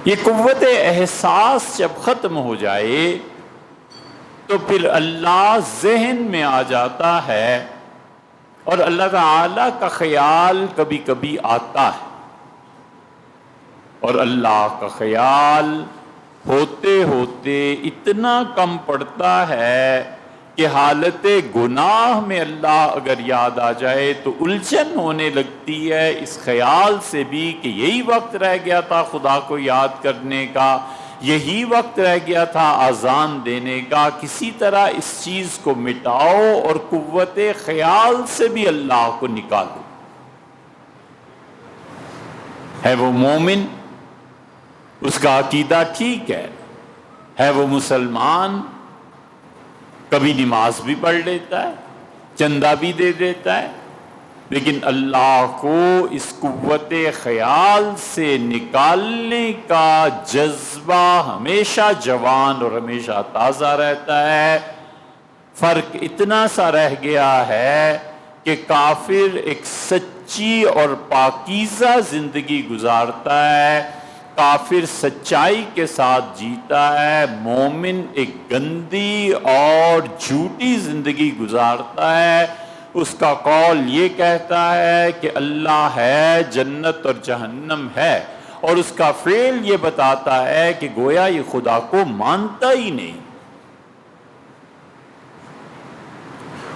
یہ قوت احساس جب ختم ہو جائے تو پھر اللہ ذہن میں آ جاتا ہے، اور اللہ تعالیٰ کا خیال کبھی کبھی آتا ہے، اور اللہ کا خیال ہوتے ہوتے اتنا کم پڑتا ہے کہ حالت گناہ میں اللہ اگر یاد آ جائے تو الجھن ہونے لگتی ہے اس خیال سے بھی کہ یہی وقت رہ گیا تھا خدا کو یاد کرنے کا، یہی وقت رہ گیا تھا اذان دینے کا، کسی طرح اس چیز کو مٹاؤ اور قوت خیال سے بھی اللہ کو نکالو۔ ہے وہ مومن، اس کا عقیدہ ٹھیک ہے وہ مسلمان، کبھی نماز بھی پڑھ لیتا ہے، چندہ بھی دے دیتا ہے، لیکن اللہ کو اس قوت خیال سے نکالنے کا جذبہ ہمیشہ جوان اور ہمیشہ تازہ رہتا ہے۔ فرق اتنا سا رہ گیا ہے کہ کافر ایک سچی اور پاکیزہ زندگی گزارتا ہے، کافر سچائی کے ساتھ جیتا ہے، مومن ایک گندی اور جھوٹی زندگی گزارتا ہے۔ اس کا قول یہ کہتا ہے کہ اللہ ہے، جنت اور جہنم ہے، اور اس کا فعل یہ بتاتا ہے کہ گویا یہ خدا کو مانتا ہی نہیں۔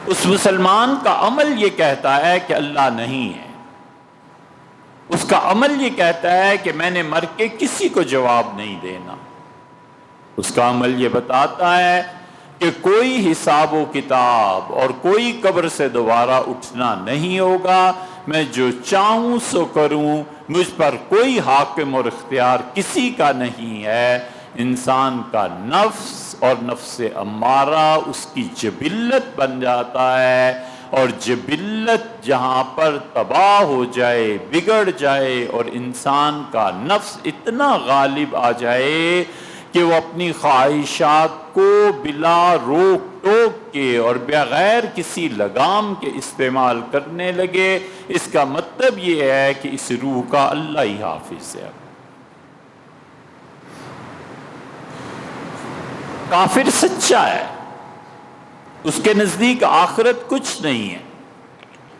اس مسلمان کا عمل یہ کہتا ہے کہ اللہ نہیں ہے، اس کا عمل یہ کہتا ہے کہ میں نے مر کے کسی کو جواب نہیں دینا، اس کا عمل یہ بتاتا ہے کہ کوئی حساب و کتاب اور کوئی قبر سے دوبارہ اٹھنا نہیں ہوگا، میں جو چاہوں سو کروں، مجھ پر کوئی حاکم اور اختیار کسی کا نہیں ہے۔ انسان کا نفس اور نفس امارہ اس کی جبلت بن جاتا ہے، اور جبلت جہاں پر تباہ ہو جائے، بگڑ جائے، اور انسان کا نفس اتنا غالب آ جائے کہ وہ اپنی خواہشات کو بلا روک ٹوک کے اور بغیر کسی لگام کے استعمال کرنے لگے، اس کا مطلب یہ ہے کہ اس روح کا اللہ ہی حافظ ہے۔ کافر سچا ہے، اس کے نزدیک آخرت کچھ نہیں ہے،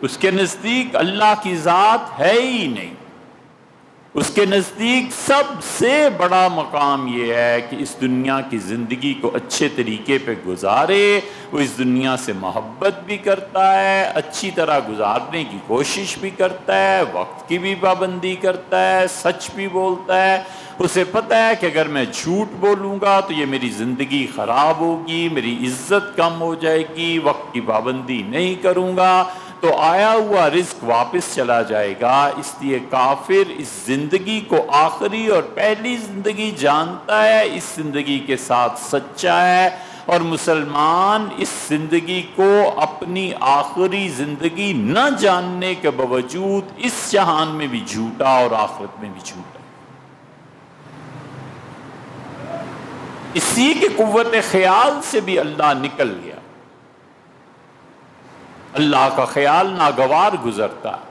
اس کے نزدیک اللہ کی ذات ہے ہی نہیں، اس کے نزدیک سب سے بڑا مقام یہ ہے کہ اس دنیا کی زندگی کو اچھے طریقے پہ گزارے، وہ اس دنیا سے محبت بھی کرتا ہے، اچھی طرح گزارنے کی کوشش بھی کرتا ہے، وقت کی بھی پابندی کرتا ہے، سچ بھی بولتا ہے۔ اسے پتہ ہے کہ اگر میں جھوٹ بولوں گا تو یہ میری زندگی خراب ہوگی، میری عزت کم ہو جائے گی، وقت کی پابندی نہیں کروں گا تو آیا ہوا رزق واپس چلا جائے گا۔ اس لیے کافر اس زندگی کو آخری اور پہلی زندگی جانتا ہے، اس زندگی کے ساتھ سچا ہے، اور مسلمان اس زندگی کو اپنی آخری زندگی نہ جاننے کے باوجود اس جہان میں بھی جھوٹا اور آخرت میں بھی جھوٹا۔ اسی کے قوت خیال سے بھی اللہ نکل گیا۔ اللہ کا خیال ناگوار گزرتا ہے،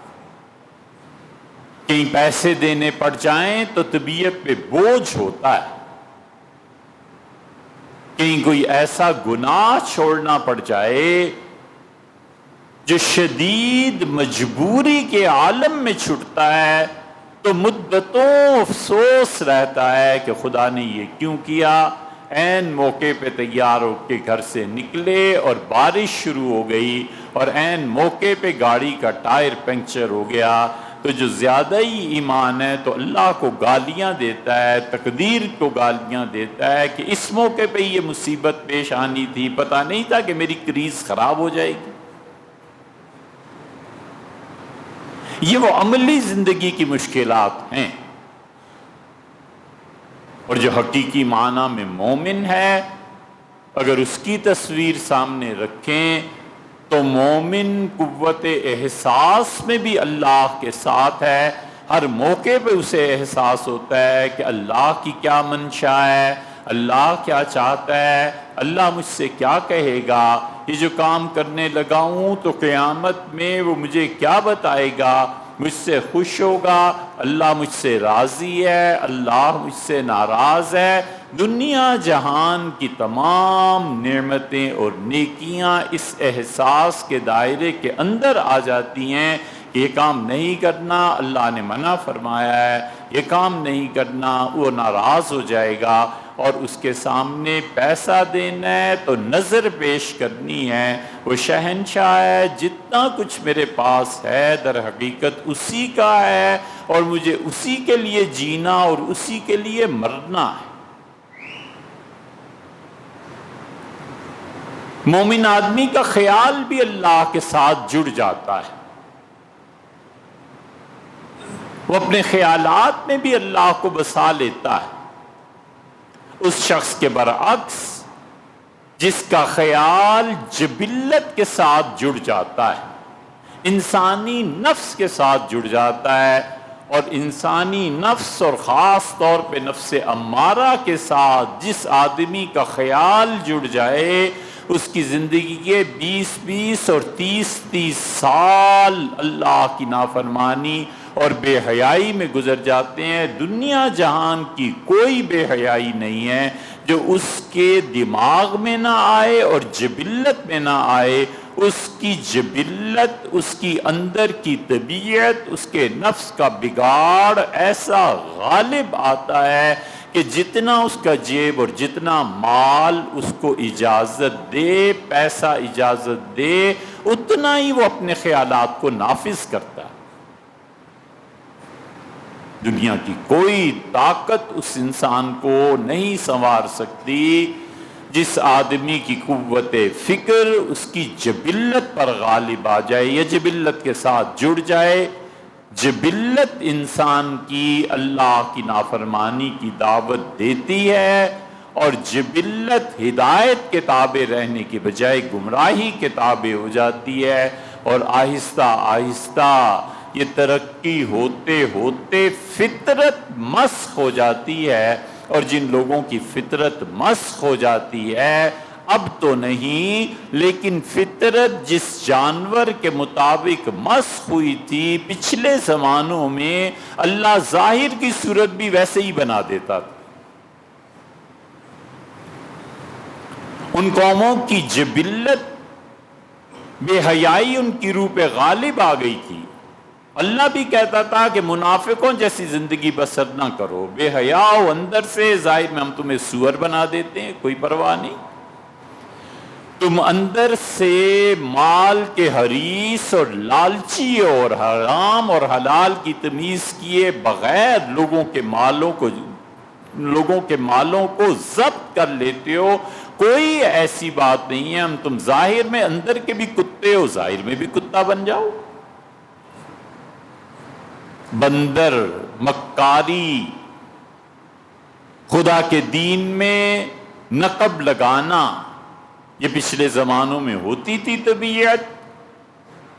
کہیں پیسے دینے پڑ جائیں تو طبیعت پہ بوجھ ہوتا ہے، کہیں کوئی ایسا گناہ چھوڑنا پڑ جائے جو شدید مجبوری کے عالم میں چھٹتا ہے تو مدتوں افسوس رہتا ہے کہ خدا نے یہ کیوں کیا۔ عین موقع پہ تیار ہو کے گھر سے نکلے اور بارش شروع ہو گئی، اور عین موقع پہ گاڑی کا ٹائر پنکچر ہو گیا، تو جو زیادہ ہی ایمان ہے تو اللہ کو گالیاں دیتا ہے، تقدیر کو گالیاں دیتا ہے کہ اس موقع پہ یہ مصیبت پیش آنی تھی، پتہ نہیں تھا کہ میری کریز خراب ہو جائے گی۔ یہ وہ عملی زندگی کی مشکلات ہیں، اور جو حقیقی معنی میں مومن ہے اگر اس کی تصویر سامنے رکھیں تو مومن قوت احساس میں بھی اللہ کے ساتھ ہے، ہر موقع پہ اسے احساس ہوتا ہے کہ اللہ کی کیا منشا ہے، اللہ کیا چاہتا ہے، اللہ مجھ سے کیا کہے گا، یہ جو کام کرنے لگا ہوں تو قیامت میں وہ مجھے کیا بتائے گا، مجھ سے خوش ہوگا، اللہ مجھ سے راضی ہے، اللہ مجھ سے ناراض ہے۔ دنیا جہان کی تمام نعمتیں اور نیکیاں اس احساس کے دائرے کے اندر آ جاتی ہیں کہ یہ کام نہیں کرنا، اللہ نے منع فرمایا ہے، یہ کام نہیں کرنا، وہ ناراض ہو جائے گا، اور اس کے سامنے پیسہ دینا ہے تو نظر پیش کرنی ہے، وہ شہنشاہ ہے، جتنا کچھ میرے پاس ہے در حقیقت اسی کا ہے، اور مجھے اسی کے لیے جینا اور اسی کے لیے مرنا ہے۔ مومن آدمی کا خیال بھی اللہ کے ساتھ جڑ جاتا ہے، وہ اپنے خیالات میں بھی اللہ کو بسا لیتا ہے۔ اس شخص کے برعکس جس کا خیال جبلت کے ساتھ جڑ جاتا ہے، انسانی نفس کے ساتھ جڑ جاتا ہے، اور انسانی نفس اور خاص طور پہ نفس امارہ کے ساتھ جس آدمی کا خیال جڑ جائے، اس کی زندگی کے 20 اور 30 سال اللہ کی نافرمانی اور بے حیائی میں گزر جاتے ہیں۔ دنیا جہان کی کوئی بے حیائی نہیں ہے جو اس کے دماغ میں نہ آئے اور جبلت میں نہ آئے۔ اس کی جبلت، اس کی اندر کی طبیعت، اس کے نفس کا بگاڑ ایسا غالب آتا ہے کہ جتنا اس کا جیب اور جتنا مال اس کو اجازت دے، پیسہ اجازت دے، اتنا ہی وہ اپنے خیالات کو نافذ کرتا ہے۔ دنیا کی کوئی طاقت اس انسان کو نہیں سنوار سکتی جس آدمی کی قوت فکر اس کی جبلت پر غالب آ جائے یا جبلت کے ساتھ جڑ جائے۔ جبلت انسان کی اللہ کی نافرمانی کی دعوت دیتی ہے، اور جبلت ہدایت کے تابع رہنے کی بجائے گمراہی کے تابع ہو جاتی ہے، اور آہستہ آہستہ یہ ترقی ہوتے ہوتے فطرت مسخ ہو جاتی ہے، اور جن لوگوں کی فطرت مسخ ہو جاتی ہے، اب تو نہیں لیکن فطرت جس جانور کے مطابق مسخ ہوئی تھی پچھلے زمانوں میں، اللہ ظاہر کی صورت بھی ویسے ہی بنا دیتا تھا۔ ان قوموں کی جبلت بے حیائی ان کی روح پہ غالب آ گئی تھی۔ اللہ بھی کہتا تھا کہ منافقوں جیسی زندگی بسر نہ کرو، بے حیا ہو اندر سے، ظاہر میں ہم تمہیں سور بنا دیتے ہیں، کوئی پرواہ نہیں۔ تم اندر سے مال کے حریص اور لالچی اور حرام اور حلال کی تمیز کیے بغیر لوگوں کے مالوں کو ضبط کر لیتے ہو۔ کوئی ایسی بات نہیں ہے، ہم تم ظاہر میں اندر کے بھی کتے ہو، ظاہر میں بھی کتا بن جاؤ۔ بندر، مکاری، خدا کے دین میں نقب لگانا، یہ پچھلے زمانوں میں ہوتی تھی طبیعت۔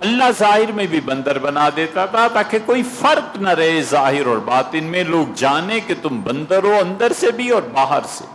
اللہ ظاہر میں بھی بندر بنا دیتا تھا تاکہ کوئی فرق نہ رہے ظاہر اور باطن میں، لوگ جانے کہ تم بندر ہو اندر سے بھی اور باہر سے۔